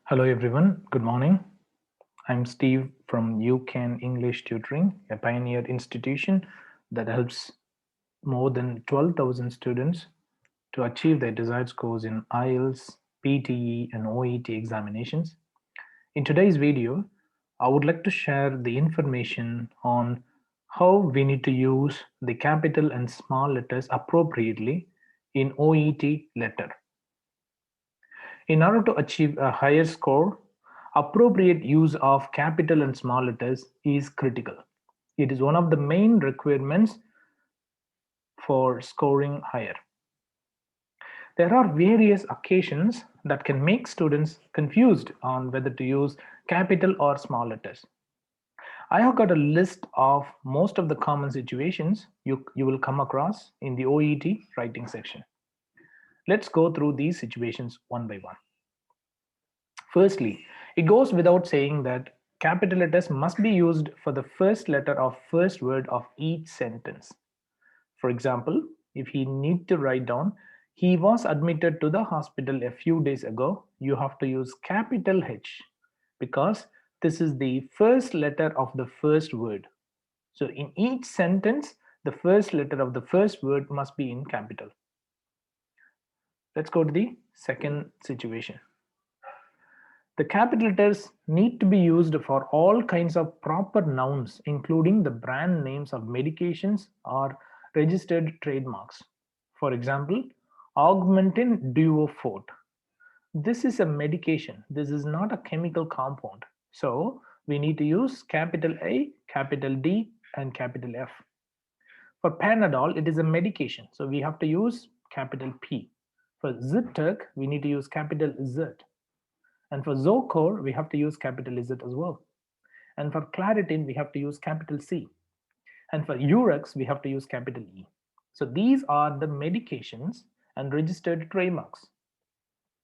Hello everyone, good morning. I'm Steve from UCAN English Tutoring, a pioneer institution that helps more than 12,000 students to achieve their desired scores in IELTS, PTE, and OET examinations. In today's video, I would like to share the information on how we need to use the capital and small letters appropriately in OET letter. In order to achieve a higher score, appropriate use of capital and small letters is critical. It is one of the main requirements for scoring higher. There are various occasions that can make students confused on whether to use capital or small letters. I have got a list of most of the common situations you will come across in the OET writing section. Let's go through these situations one by one. Firstly, it goes without saying that capital letters must be used for the first letter of first word of each sentence. For example, if he need to write down, he was admitted to the hospital a few days ago, you have to use capital H because this is the first letter of the first word. So in each sentence, the first letter of the first word must be in capital. Let's go to the second situation. The capital letters need to be used for all kinds of proper nouns, including the brand names of medications or registered trademarks. For example, Augmentin Duofort. This is a medication. This is not a chemical compound. So we need to use capital A, capital D, and capital F. For Panadol, it is a medication. So we have to use capital P. For Zyrtec, we need to use capital Z. And for Zocor, we have to use capital Z as well. And for Claritin, we have to use capital C. And for Urex, we have to use capital E. So these are the medications and registered trademarks.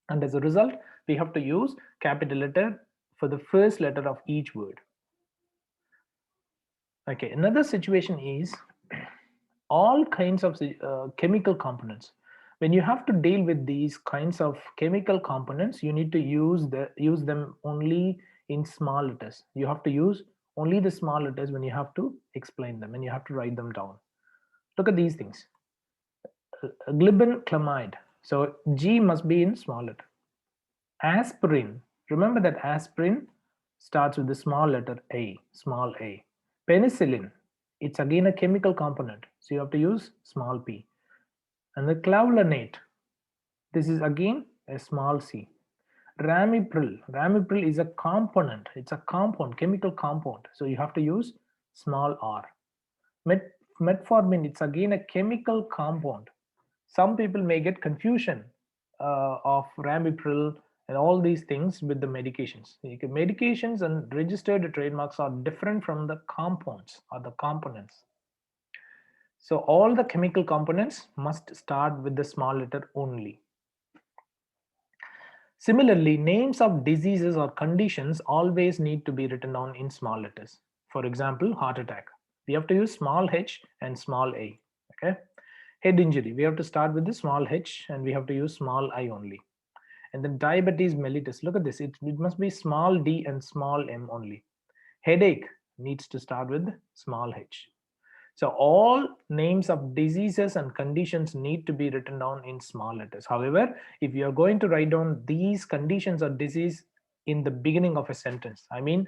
And as a result, we have to use capital letter for the first letter of each word. Okay, another situation is all kinds of chemical components. When you have to deal with these kinds of chemical components, you need to use them only in small letters. You have to use only the small letters when you have to explain them and you have to write them down. Look at these things. Glibenclamide. So G must be in small letter. Aspirin. Remember that aspirin starts with the small letter A, small a. Penicillin. It's again a chemical component. So you have to use small p. And the clavulanate. This is again a small c. Ramipril. Ramipril is a component. It's a compound, chemical compound. So you have to use small r. Metformin, it's again a chemical compound. Some people may get confusion of Ramipril and all these things with the medications. Medications and registered trademarks are different from the compounds or the components. So all the chemical components must start with the small letter only. Similarly, names of diseases or conditions always need to be written down in small letters. For example, heart attack. We have to use small h and small a. Okay. Head injury. We have to start with the small h and we have to use small I only. And then diabetes mellitus. Look at this. It must be small d and small m only. Headache needs to start with small h. So all names of diseases and conditions need to be written down in small letters. However, if you are going to write down these conditions or disease in the beginning of a sentence, I mean,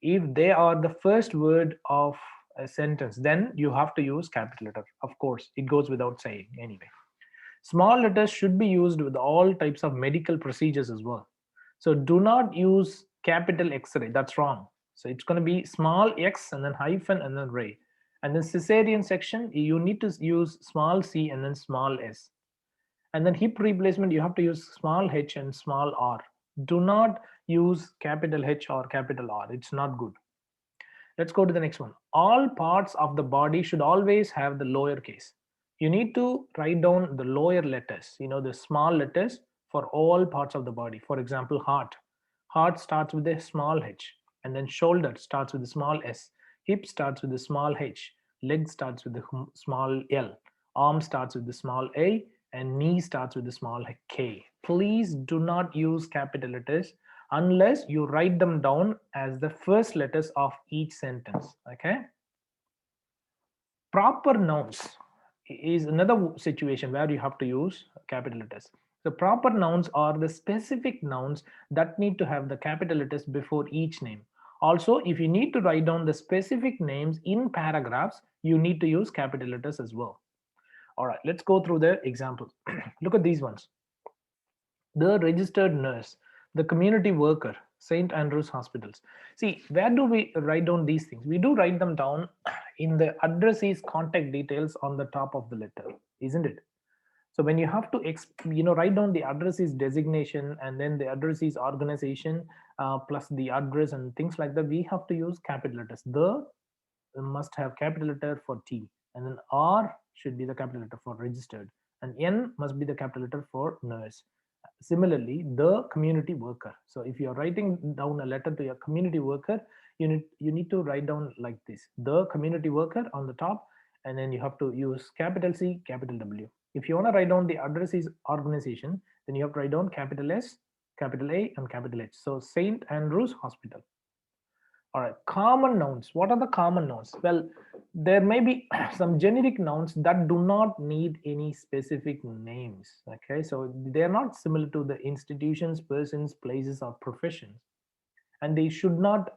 if they are the first word of a sentence, then you have to use capital letter. Of course, it goes without saying anyway. Small letters should be used with all types of medical procedures as well. So do not use capital X-ray. That's wrong. So it's going to be small x and then hyphen and then ray. And then cesarean section, you need to use small c and then small s. And then hip replacement, you have to use small h and small r. Do not use capital H or capital R. It's not good. Let's go to the next one. All parts of the body should always have the lower case. You need to write down the lower letters, the small letters for all parts of the body. For example, heart. Heart starts with a small h, and then shoulder starts with a small s. Hip starts with a small h. Leg starts with a small l. Arm starts with the small a, and knee starts with the small k. Please do not use capital letters unless you write them down as the first letters of each sentence. Okay. Proper nouns is another situation where you have to use capital letters. The proper nouns are the specific nouns that need to have the capital letters before each name. Also, if you need to write down the specific names in paragraphs, you need to use capital letters as well. All right, let's go through the examples. Look at these ones. The registered nurse, the community worker, St. Andrew's Hospitals. See, where do we write down these things? We do write them down in the addressee's contact details on the top of the letter, isn't it? So when you have to write down the addressee's designation and then the addressee's organization plus the address and things like that, we have to use capital letters. The must have capital letter for T, and then R should be the capital letter for registered, and N must be the capital letter for nurse. Similarly, the community worker. So if you are writing down a letter to your community worker, you need to write down like this: the community worker on the top, and then you have to use capital C, capital W. If you want to write down the addressee's organization, then you have to write down capital S, capital A, and capital H. So St. Andrew's Hospital. All right, common nouns. What are the common nouns? Well, there may be some generic nouns that do not need any specific names. Okay, so they're not similar to the institutions, persons, places, or professions, and they should not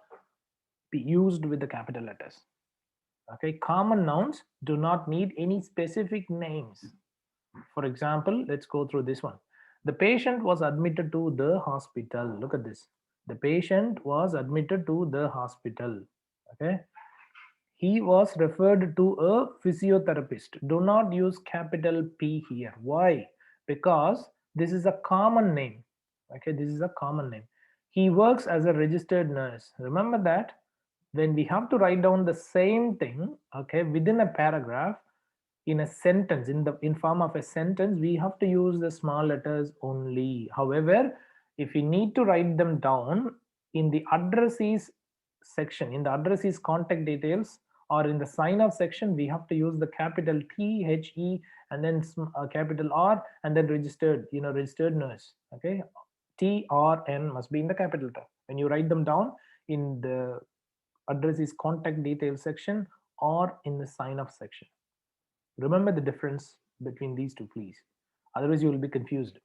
be used with the capital letters. Okay, common nouns do not need any specific names. For example, let's go through this one. The patient was admitted to the hospital. Look at this. The patient was admitted to the hospital. Okay. He was referred to a physiotherapist. Do not use capital P here. Why? Because this is a common name. Okay, this is a common name. He works as a registered nurse. Remember that when we have to write down the same thing, okay, within a paragraph, in a sentence, in form of a sentence, we have to use the small letters only. However, if we need to write them down in the addressees section, in the addressees contact details, or in the sign off section, we have to use the capital T, H, E, and then capital R, and then registered, registered nurse. Okay, T, R, N must be in the capital letter when you write them down in the addressees contact details section or in the sign off section. Remember the difference between these two, please. Otherwise, you will be confused.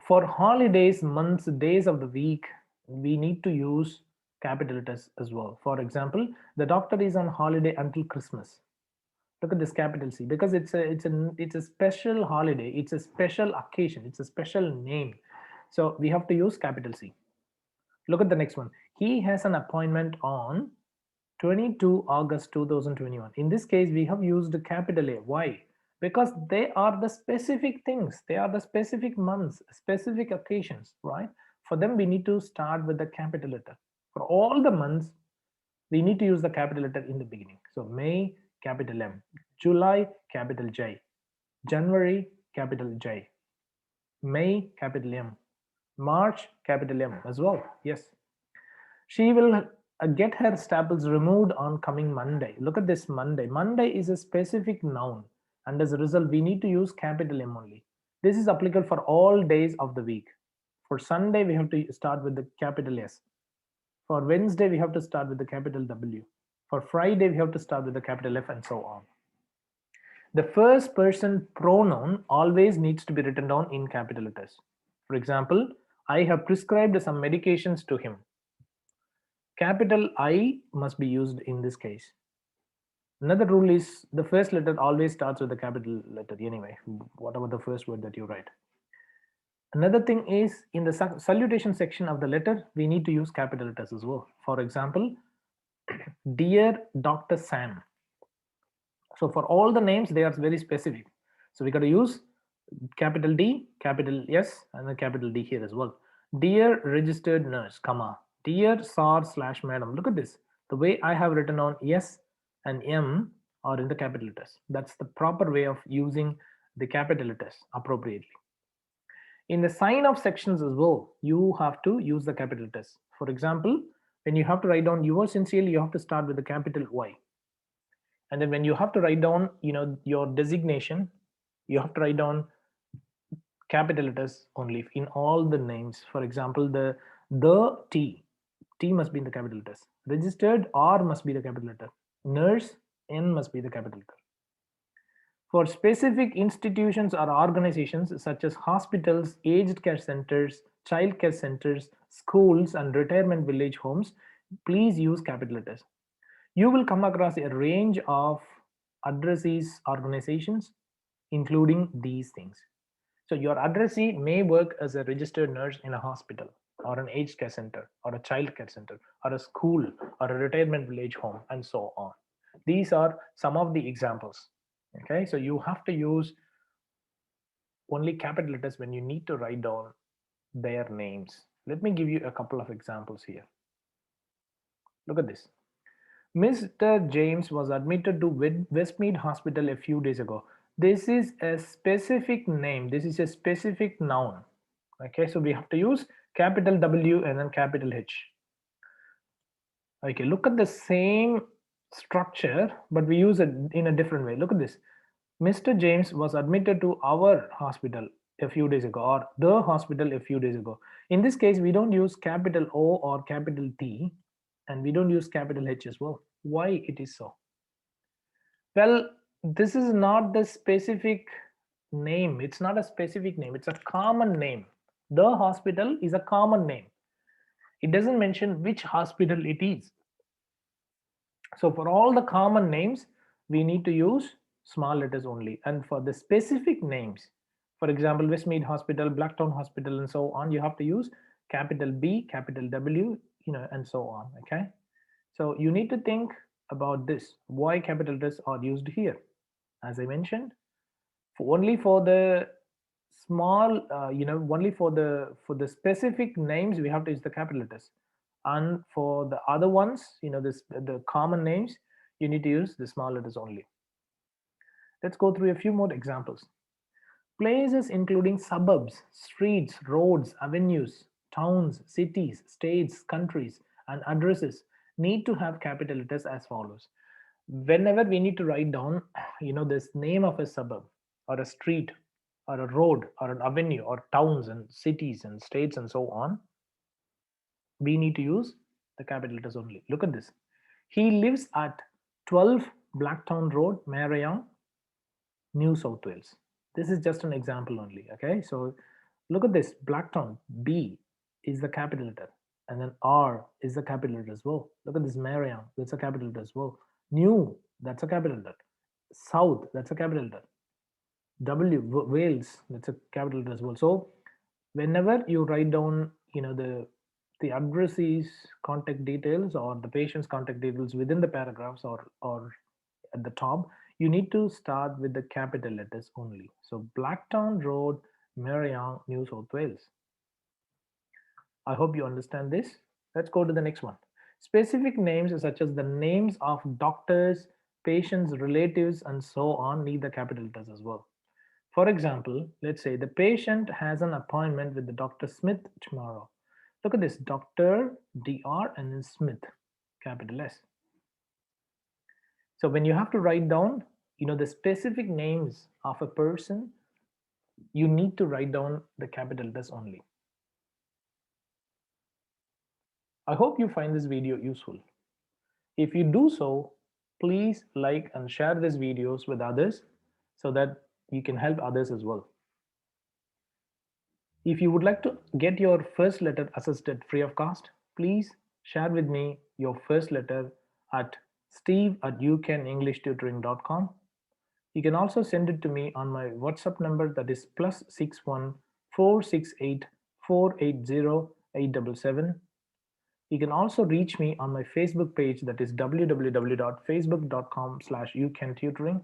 For holidays, months, days of the week, we need to use capital letters as well. For example, the doctor is on holiday until Christmas. Look at this capital C, because it's a special holiday, it's a special occasion, it's a special name. So we have to use capital C. Look at the next one. He has an appointment on 22 August 2021. In this case, we have used capital A. Why? Because they are the specific things, they are the specific months, specific occasions, right? For them, we need to start with the capital letter. For all the months, we need to use the capital letter in the beginning. So May, capital M. July, capital J. January, capital J. May, capital M. March, capital M as well. Yes. She will get her staples removed on coming Monday. Look at this Monday. Monday is a specific noun, and as a result, we need to use capital M only. This is applicable for all days of the week. For Sunday, we have to start with the capital S. For Wednesday, we have to start with the capital W. For Friday, we have to start with the capital F, and so on. The first person pronoun always needs to be written down in capital letters. For example, I have prescribed some medications to him. Capital I must be used in this case. Another rule is the first letter always starts with a capital letter anyway, whatever the first word that you write. Another thing is in the salutation section of the letter, we need to use capital letters as well. For example, Dear Dr. Sam. So for all the names, they are very specific. So we got to use capital D, capital S, and then capital D here as well. Dear registered nurse, comma. Dear Sir/Madam. Look at this. The way I have written on S and M are in the capital letters. That's the proper way of using the capital letters appropriately. In the sign off sections as well, you have to use the capital letters. For example, when you have to write down yours sincerely, you have to start with the capital Y. And then when you have to write down, your designation, you have to write down capital letters only in all the names. For example, the T must be in the capital letters. Registered, R must be the capital letter. Nurse, N must be the capital letter. For specific institutions or organizations such as hospitals, aged care centers, child care centers, schools, and retirement village homes, please use capital letters. You will come across a range of addressees organizations, including these things. So your addressee may work as a registered nurse in a hospital or an aged care center or a child care center or a school or a retirement village home and so on. These are some of the examples. Okay, so you have to use only capital letters when you need to write down their names. Let me give you a couple of examples here. Look at this. Mr. James was admitted to Westmead Hospital a few days ago. This is a specific name. This is a specific noun. Okay, so we have to use capital W and then capital H. Okay, look at the same structure, but we use it in a different way. Look at this. Mr. James was admitted to our hospital a few days ago, or the hospital a few days ago. In this case, we don't use capital O or capital T, and we don't use capital H as well. Why it is so? Well, this is not the specific name. It's not a specific name. It's a common name. The hospital is a common name. It doesn't mention which hospital it is. So for all the common names, we need to use small letters only. And for the specific names, for example, Westmead Hospital, Blacktown Hospital, and so on, you have to use capital B, capital W, and so on. Okay. So you need to think about this. Why capital letters are used here? As I mentioned, only for the small, only for the specific names we have to use the capital letters, and for the other ones, the common names, you need to use the small letters only. Let's go through a few more examples. Places including suburbs, streets, roads, avenues, towns, cities, states, countries, and addresses need to have capital letters as follows. Whenever we need to write down, this name of a suburb or a street or a road or an avenue or towns and cities and states and so on, we need to use the capital letters only. Look at this. He lives at 12 Blacktown Road, Marion, New South Wales. This is just an example only. Okay, so look at this. Blacktown, B is the capital letter, and then R is the capital letter as well. Look at this. Marion, that's a capital letter as well. New, that's a capital letter. South, that's a capital letter. W, Wales, that's a capital letter as well. So whenever you write down, the addressee's contact details or the patient's contact details within the paragraphs or at the top, you need to start with the capital letters only. So Blacktown Road, Marion, New South Wales. I hope you understand this. Let's go to the next one. Specific names such as the names of doctors, patients, relatives, and so on need the capital letters as well. For example, let's say the patient has an appointment with the Dr. Smith tomorrow. Look at this, Dr. Dr. and then Smith, capital S. So when you have to write down, the specific names of a person, you need to write down the capital letters only. I hope you find this video useful. If you do so, please like and share these videos with others so that you can help others as well. If you would like to get your first letter assisted free of cost, please share with me your first letter at steve@ucanenglishtutoring.com. You can also send it to me on my WhatsApp number, that is +61 468 480 877. You can also reach me on my Facebook page, that is www.facebook.com/ucantutoring.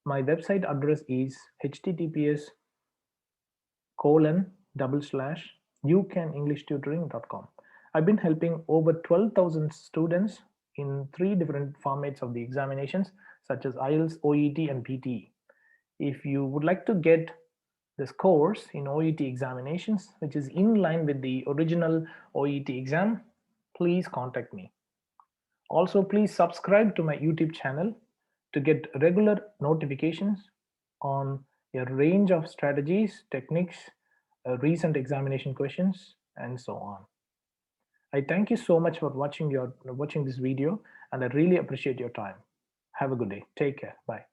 My website address is https://ucanenglishtutoring.com. I've been helping over 12,000 students in 3 different formats of the examinations, such as IELTS, OET, and PTE. If you would like to get this course in OET examinations, which is in line with the original OET exam, please contact me. Also, please subscribe to my YouTube channel to get regular notifications on a range of strategies, techniques, recent examination questions, and so on. I thank you so much for watching this video, and I really appreciate your time. Have a good day. Take care. Bye.